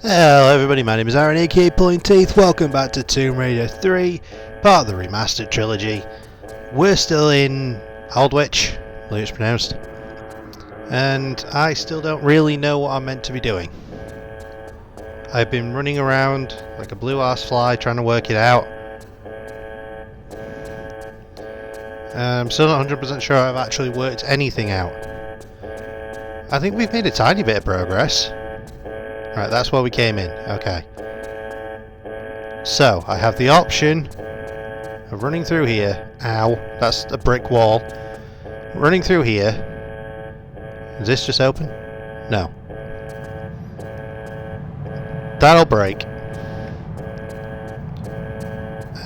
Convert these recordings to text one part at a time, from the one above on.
Hello everybody, my name is Aaron aka Pullin'Teeth. Welcome back to Tomb Raider 3, part of the remastered trilogy. We're still in Aldwych, I believe it's pronounced. And I still don't really know what I'm meant to be doing. I've been running around like a blue ass fly trying to work it out. I'm still not 100% sure I've actually worked anything out. I think we've made a tiny bit of progress. Right, that's where we came in. Okay. So, I have the option of running through here. Ow, that's a brick wall. Running through here. Is this just open? No. That'll break.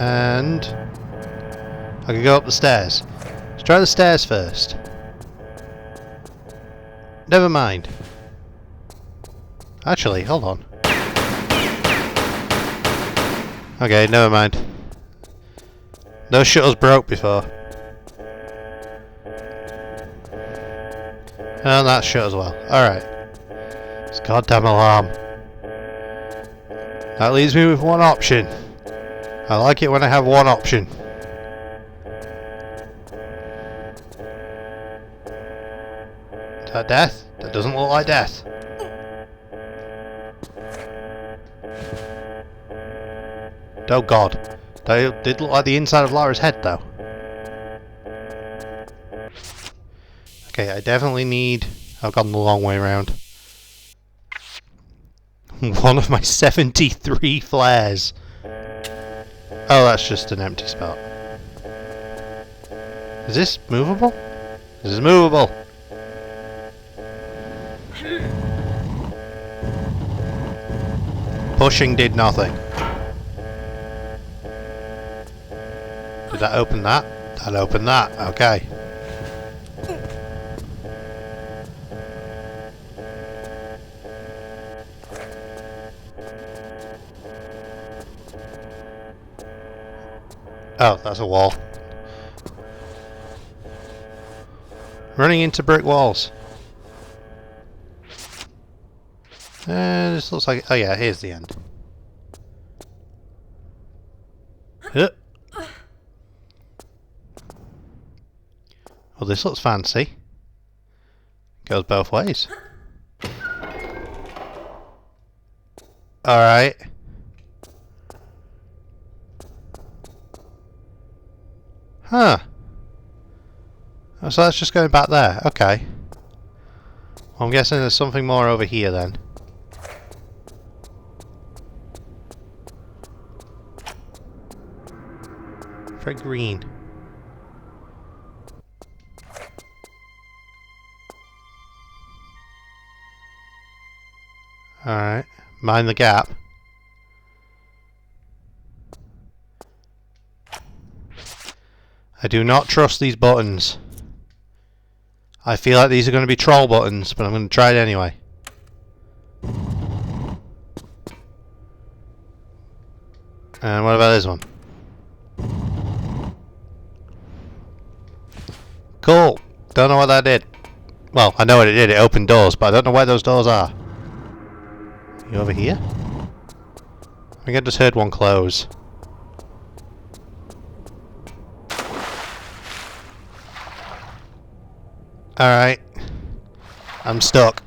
And I can go up the stairs. Let's try the stairs first. Never mind. Actually, hold on. Okay, never mind. Those shutters broke before. And that shut as well. Alright. This goddamn alarm. That leaves me with one option. I like it when I have one option. Is that death? That doesn't look like death. Oh god. That did look like the inside of Lara's head though. Okay, I definitely need... I've gone the long way around. One of my 73 flares. Oh, that's just an empty spot. Is this movable? This is movable. Pushing did nothing. Did that open that? That opened that. Okay. Oh, that's a wall. Running into brick walls. This looks like... Oh yeah, here's the end. Well, this looks fancy. Goes both ways. Alright. Huh. Oh, so that's just going back there. Okay. Well, I'm guessing there's something more over here then. Very green. Alright. Mind the gap. I do not trust these buttons. I feel like these are going to be troll buttons, but I'm going to try it anyway. And what about this one? Cool. Don't know what that did. Well, I know what it did. It opened doors, but I don't know where those doors are. You over here? I think I just heard one close. Alright. I'm stuck.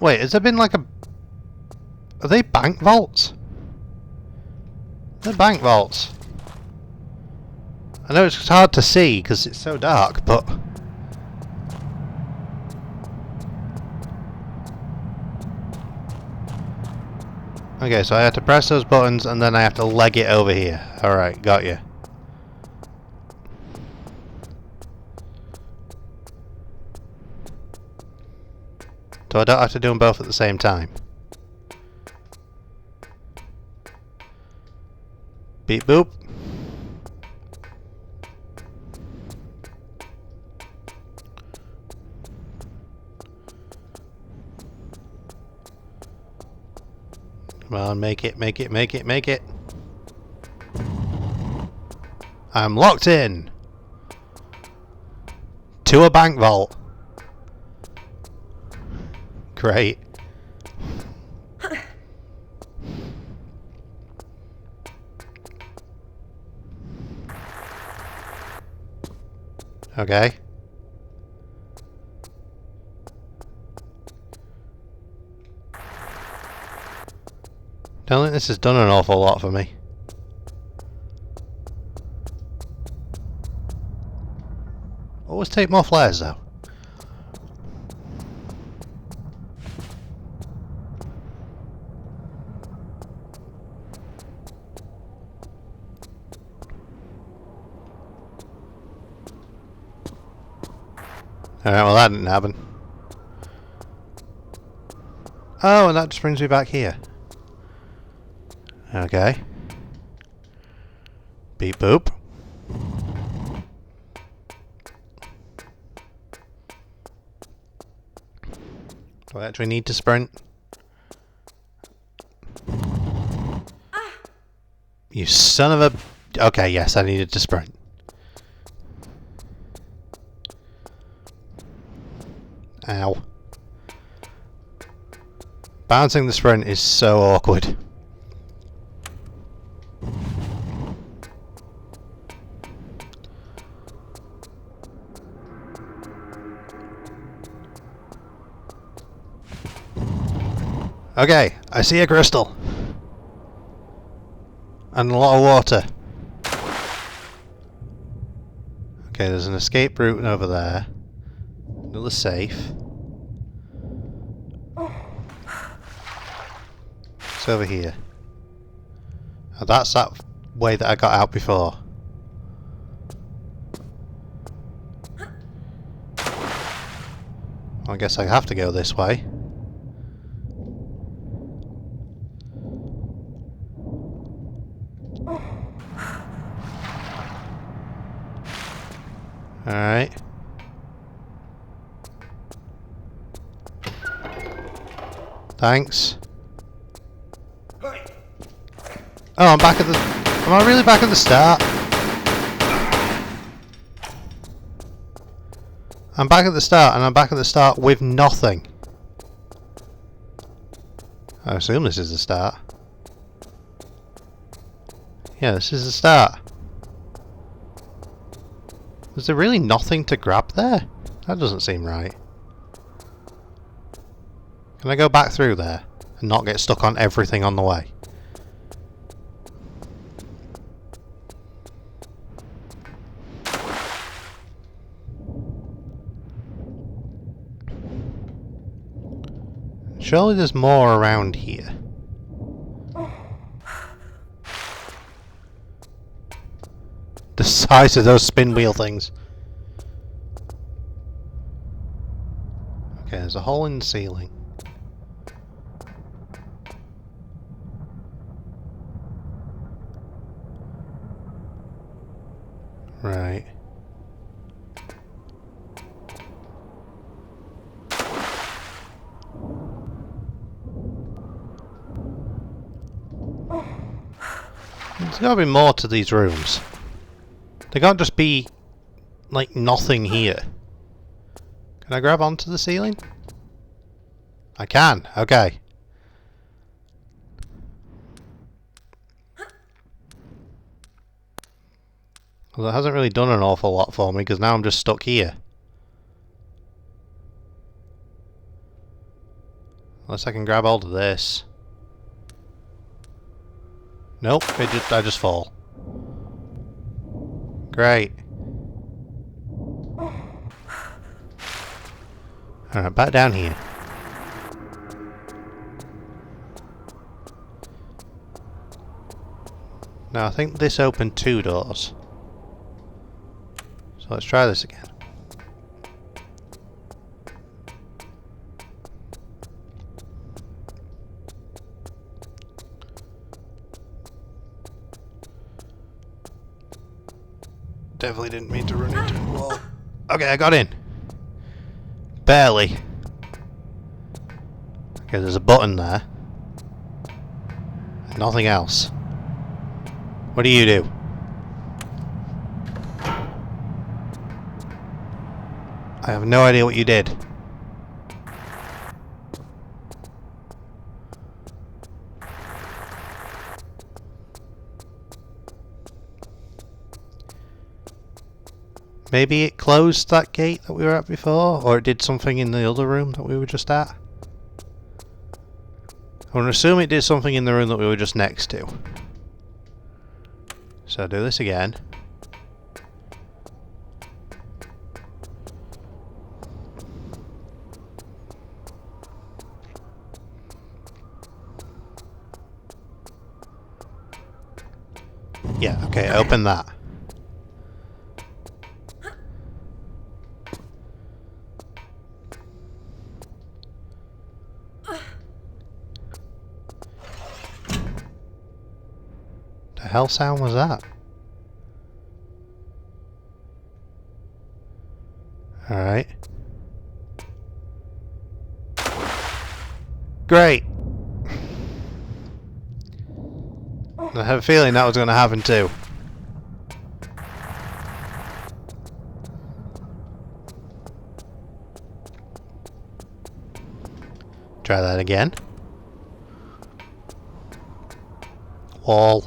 Wait, has there been like a... Are they bank vaults? They're bank vaults. I know it's hard to see because it's so dark, but... Okay, so I have to press those buttons and then I have to leg it over here. Alright, got you. So I don't have to do them both at the same time. Beep boop. Come on, make it, make it, make it, make it. I'm locked in to a bank vault. Great. Okay. Don't think this has done an awful lot for me. Always take more flares though. Alright, well that didn't happen. Oh, and that just brings me back here. Okay. Beep boop. Do I actually need to sprint? You son of a... Okay, yes, I needed to sprint. Ow. Bouncing the sprint is so awkward. Okay, I see a crystal. And a lot of water. Okay, there's an escape route over there. Another safe. It's over here. Oh, that's that way that I got out before. I guess I have to go this way. Alright. Thanks. Oh, I'm back at the... Am I really back at the start? I'm back at the start, and I'm back at the start with nothing. I assume this is the start. Yeah, this is the start. Was there really nothing to grab there? That doesn't seem right. Can I go back through there and not get stuck on everything on the way? Surely there's more around here. The size of those spin wheel things. Okay, there's a hole in the ceiling. Right. There's gotta be more to these rooms. They can't just be, like, nothing here. Can I grab onto the ceiling? I can, okay. Well, that hasn't really done an awful lot for me, because now I'm just stuck here. Unless I can grab hold of this. Nope, I just fall. Great. Alright, back down here. Now I think this opened 2 doors. So let's try this again. Definitely didn't mean to run into a wall. Okay, I got in. Barely. Okay, there's a button there. Nothing else. What do you do? I have no idea what you did. Maybe it closed that gate that we were at before, or it did something in the other room that we were just at. I'm going to assume it did something in the room that we were just next to. So do this again. Yeah, okay, open that. The hell sound was that? Alright. Great! I have a feeling that was going to happen too. Try that again. Wall.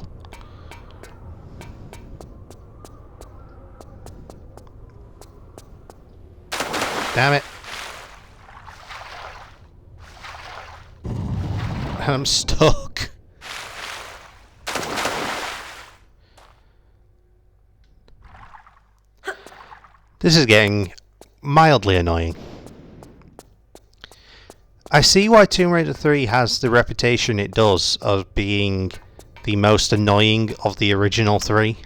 Damn it. I'm stuck. This is getting mildly annoying. I see why Tomb Raider 3 has the reputation it does of being the most annoying of the original three.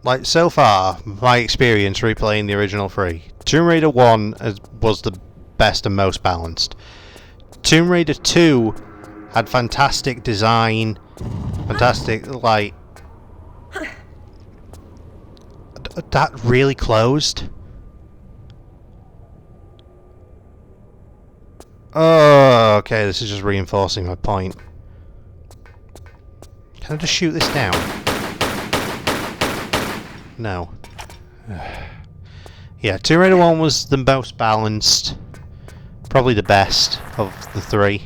Like, so far, my experience replaying the original three, Tomb Raider 1 was the best and most balanced. Tomb Raider 2 had fantastic design, fantastic, like... That really closed? Oh, okay, this is just reinforcing my point. Can I just shoot this down? No. Yeah, Tomb Raider 1 was the most balanced. Probably the best of the three.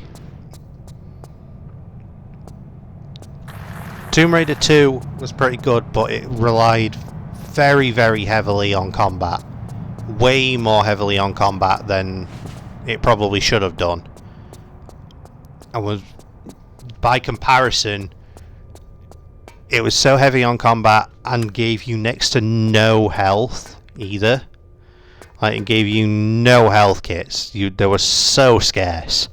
Tomb Raider 2 was pretty good, but it relied very, very heavily on combat. Way more heavily on combat than it probably should have done. And was, by comparison, it was so heavy on combat and gave you next to no health either. Like, it gave you no health kits. They were so scarce.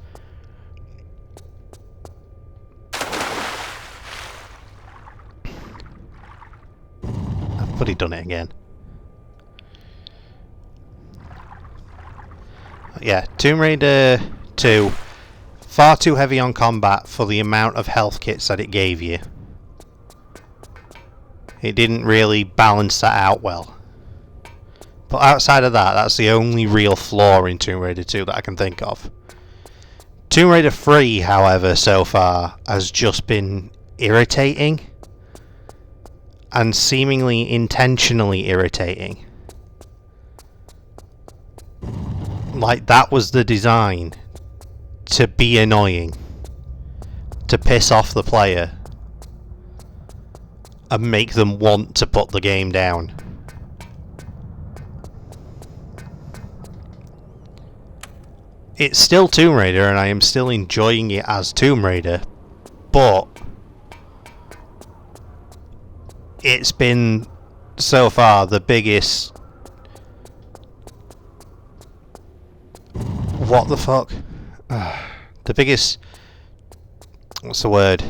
I've bloody done it again. Yeah, Tomb Raider 2, far too heavy on combat for the amount of health kits that it gave you. It didn't really balance that out well. But outside of that, that's the only real flaw in Tomb Raider 2 that I can think of. Tomb Raider 3, however, so far, has just been irritating. And seemingly intentionally irritating. Like, that was the design. To be annoying. To piss off the player. And make them want to put the game down. It's still Tomb Raider, and I am still enjoying it as Tomb Raider, but it's been, so far, the biggest... What the fuck? The biggest... What's the word?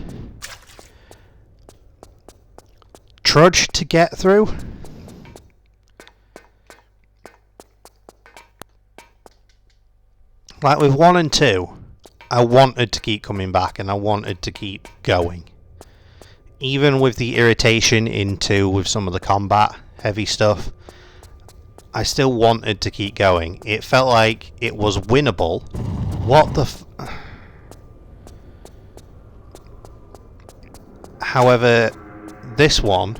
Trudge to get through? Like with 1 and 2, I wanted to keep coming back and I wanted to keep going. Even with the irritation in 2 with some of the combat heavy stuff, I still wanted to keep going. It felt like it was winnable. What the However, this one,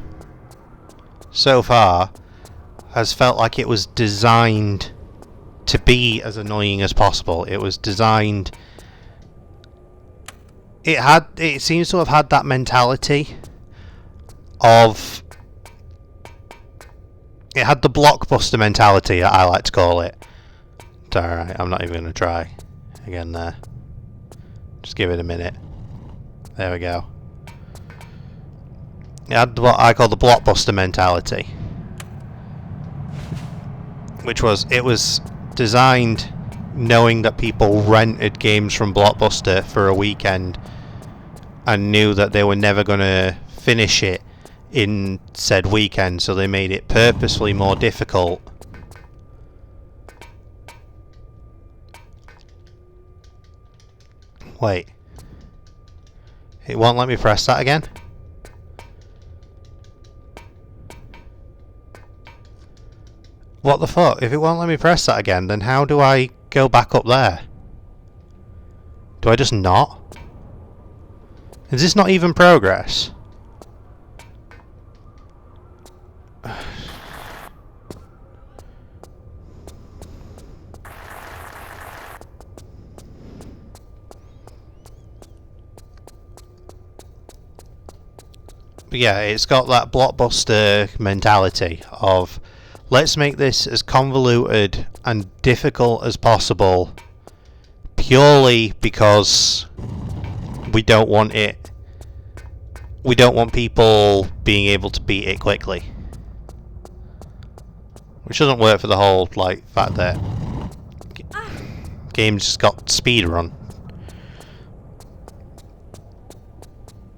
so far, has felt like it was designed to be as annoying as possible. It was designed... It seems to have had that mentality of... It had the blockbuster mentality, I like to call it. It's alright, I'm not even going to try again there. Just give it a minute. There we go. It had what I call the blockbuster mentality. Which was, it was designed knowing that people rented games from Blockbuster for a weekend and knew that they were never going to finish it in said weekend, so they made it purposefully more difficult. Wait. It won't let me press that again? What the fuck? If it won't let me press that again, then how do I go back up there? Do I just not? Is this not even progress? But yeah, it's got that blockbuster mentality of let's make this as convoluted and difficult as possible purely because we don't want it. We don't want people being able to beat it quickly. Which doesn't work for the whole like fact that games just got speedrun.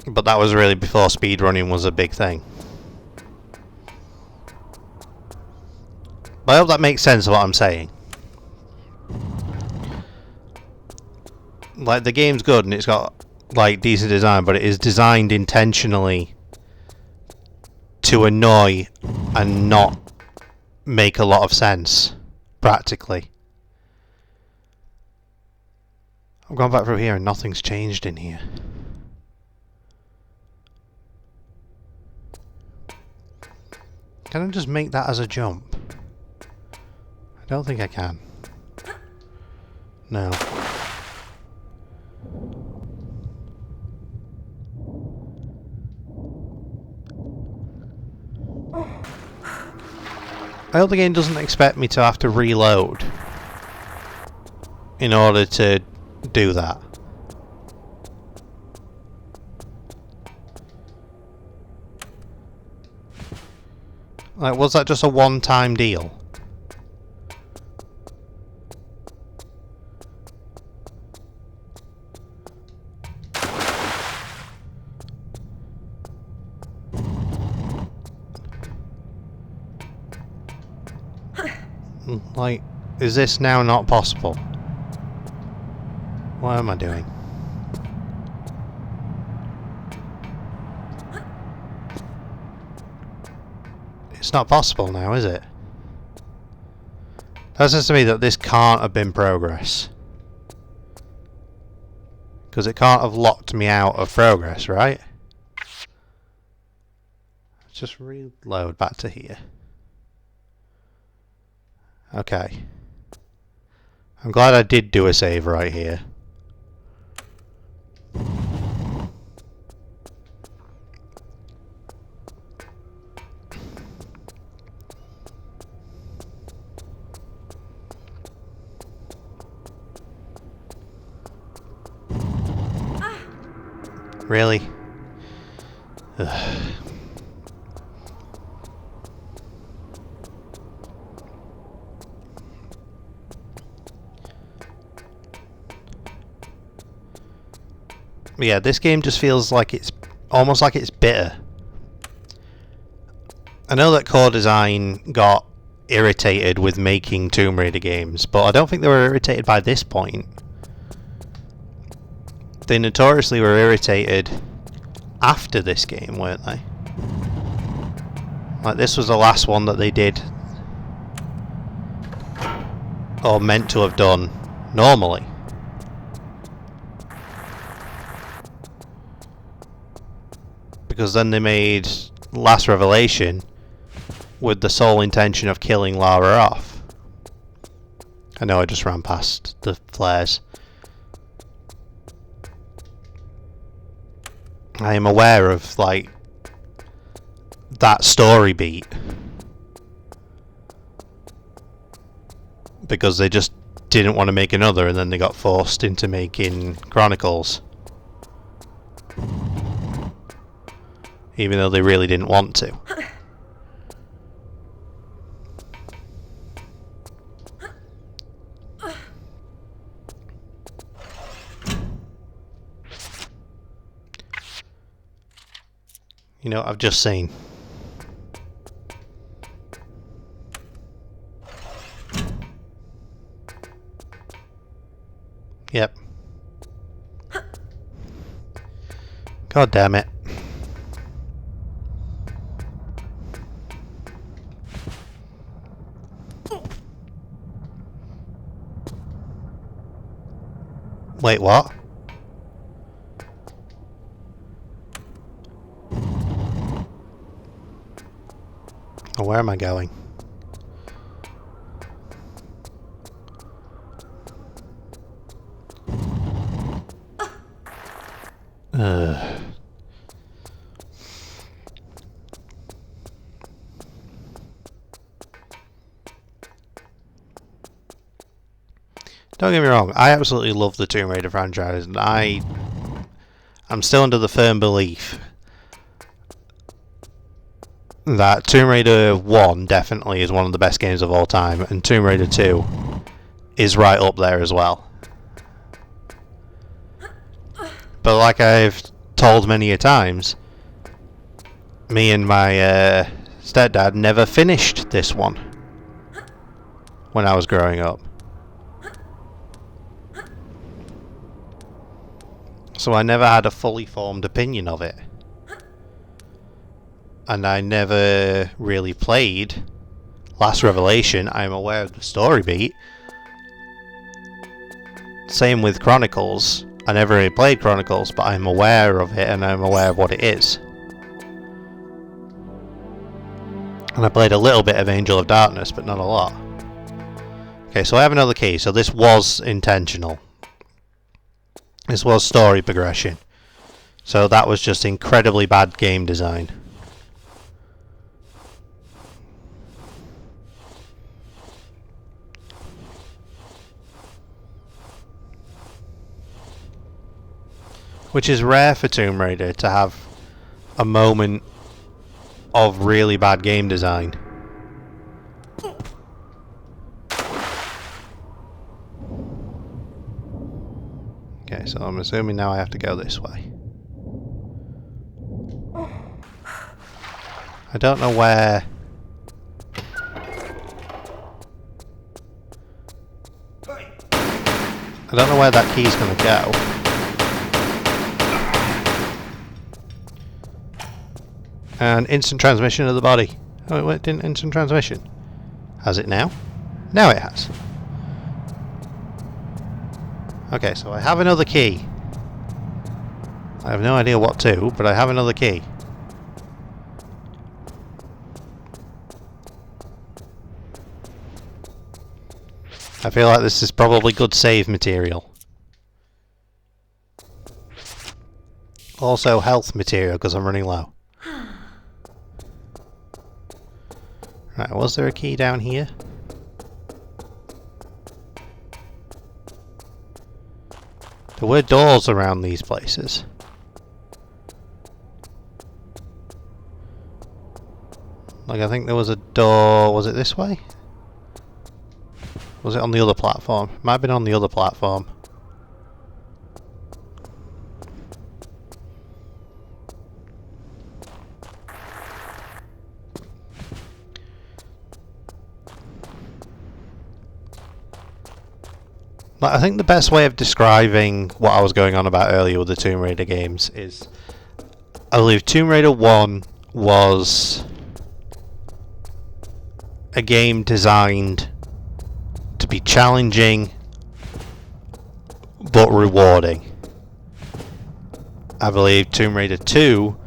But that was really before speedrunning was a big thing. But I hope that makes sense of what I'm saying. Like, the game's good and it's got like decent design, but it is designed intentionally to annoy and not make a lot of sense, practically. I've gone back through here and nothing's changed in here. Can I just make that as a jump? I don't think I can. No. I hope the game doesn't expect me to have to reload in order to do that. Like, was that just a one-time deal? Like, is this now not possible? What am I doing? It's not possible now, is it? That says to me that this can't have been progress. Because it can't have locked me out of progress, right? Let's just reload back to here. Okay. I'm glad I did do a save right here. Really? Ugh. Yeah, this game just feels like it's almost like it's bitter. I know that Core Design got irritated with making Tomb Raider games, but I don't think they were irritated by this point. They notoriously were irritated after this game, weren't they? Like, this was the last one that they did, or meant to have done, normally. Because then they made Last Revelation, with the sole intention of killing Lara off. I know I just ran past the flares. I am aware of, like, that story beat. Because they just didn't want to make another, and then they got forced into making Chronicles. Even though they really didn't want to. You know what I've just seen? Yep. God damn it. Wait, what? Oh, where am I going? Don't get me wrong, I absolutely love the Tomb Raider franchise, and I'm still under the firm belief that Tomb Raider 1 definitely is one of the best games of all time, and Tomb Raider 2 is right up there as well. But like I've told many a times, me and my stepdad never finished this one when I was growing up. So I never had a fully formed opinion of it. And I never really played Last Revelation. I'm aware of the story beat. Same with Chronicles. I never really played Chronicles, but I'm aware of it and I'm aware of what it is. And I played a little bit of Angel of Darkness, but not a lot. Okay, so I have another key. So this was intentional. This was story progression. So that was just incredibly bad game design. Which is rare for Tomb Raider to have a moment of really bad game design. Okay, so I'm assuming now I have to go this way. I don't know where... I don't know where that key's gonna go. And instant transmission of the body. Oh, it didn't instant transmission. Has it now? Now it has. Okay, so I have another key. I have no idea what to, but I have another key. I feel like this is probably good save material. Also health material, because I'm running low. Right, was there a key down here? There were doors around these places. Like, I think there was a door... Was it this way? Was it on the other platform? Might have been on the other platform. Like, I think the best way of describing what I was going on about earlier with the Tomb Raider games is... I believe Tomb Raider 1 was a game designed to be challenging but rewarding. I believe Tomb Raider 2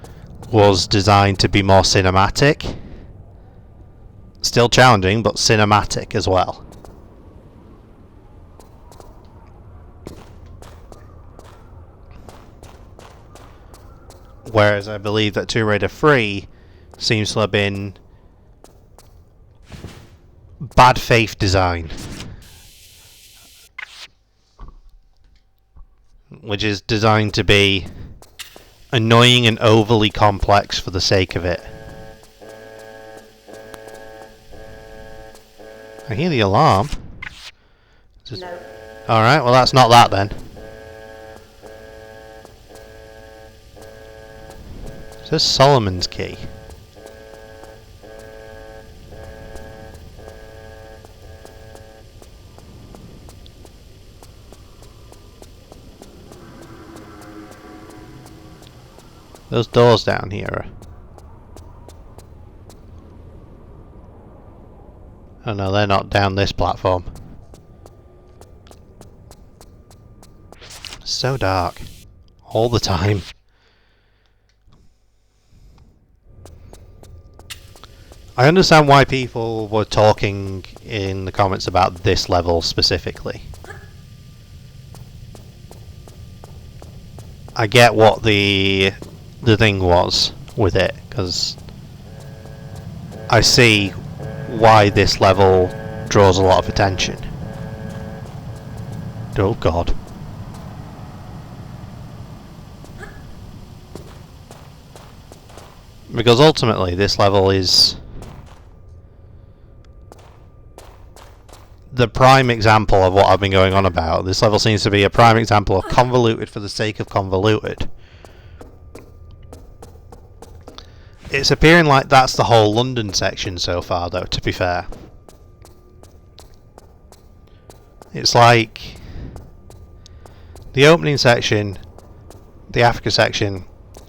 was designed to be more cinematic Still challenging, but cinematic as well. Whereas I believe that Tomb Raider 3 seems to have been bad faith design. Which is designed to be annoying and overly complex for the sake of it. I hear the alarm. No. Alright, well that's not that then. It says Solomon's key. Those doors down here. Oh no, they're not down this platform. It's so dark. All the time. I understand why people were talking in the comments about this level specifically. I get what the thing was with it, because I see why this level draws a lot of attention. Oh god. Because ultimately this level is the prime example of what I've been going on about. This level seems to be a prime example of convoluted for the sake of convoluted. It's appearing like that's the whole London section so far, though, to be fair. It's like the opening section, the Africa section,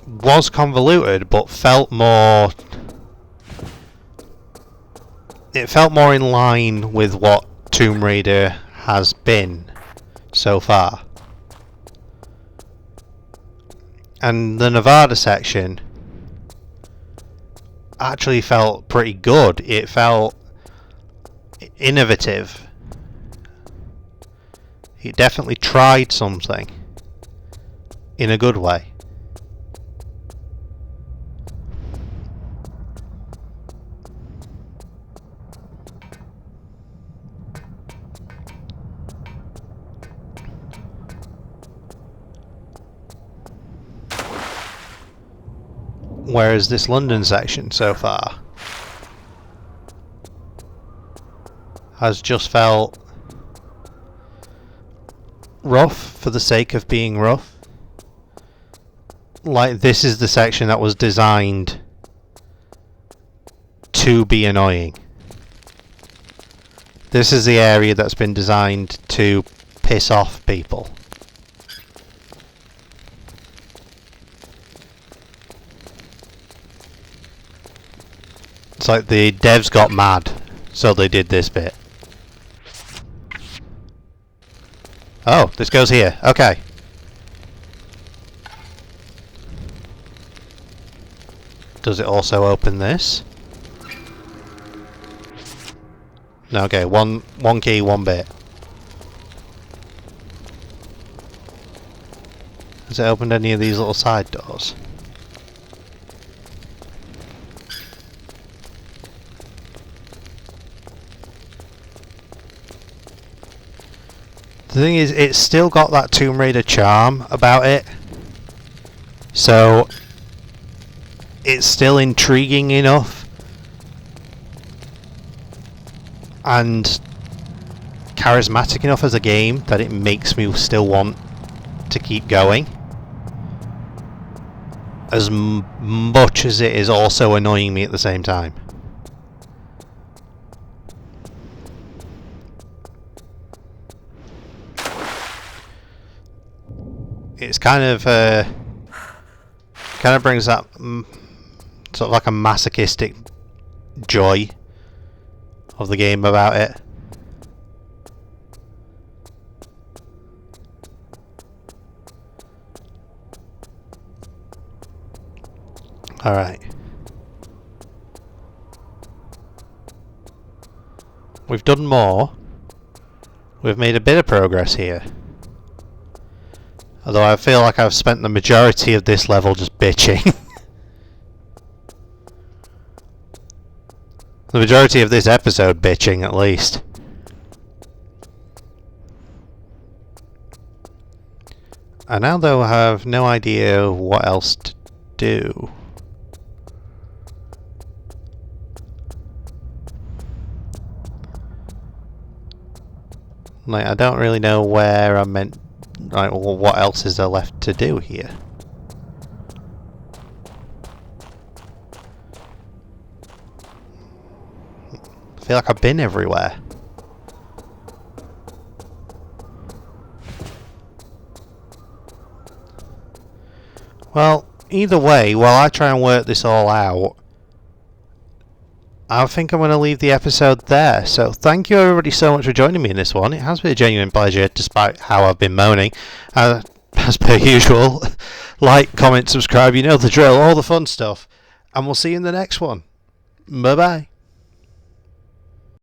was convoluted, but felt more... It felt more in line with what Tomb Raider has been so far. And the Nevada section actually felt pretty good. It felt innovative. It definitely tried something in a good way. Whereas this London section so far has just felt rough for the sake of being rough. Like, this is the section that was designed to be annoying. This is the area that's been designed to piss off people. It's like the devs got mad, so they did this bit. Oh, this goes here. Okay. Does it also open this? No, okay, one key, one bit. Has it opened any of these little side doors? The thing is, it's still got that Tomb Raider charm about it. So, it's still intriguing enough and charismatic enough as a game that it makes me still want to keep going. As much as it is also annoying me at the same time. It's kind of brings that sort of like a masochistic joy of the game about it. Alright. We've done more. We've made a bit of progress here. Although I feel like I've spent the majority of this level just bitching. The majority of this episode bitching, at least. I now, though, have no idea what else to do. Like, I don't really know where I'm meant... Like, well, what else is there left to do here? I feel like I've been everywhere. Well, either way, while I try and work this all out, I think I'm going to leave the episode there. So thank you everybody so much for joining me in this one. It has been a genuine pleasure, despite how I've been moaning. As per usual, like, comment, subscribe, you know the drill, all the fun stuff. And we'll see you in the next one. Bye bye.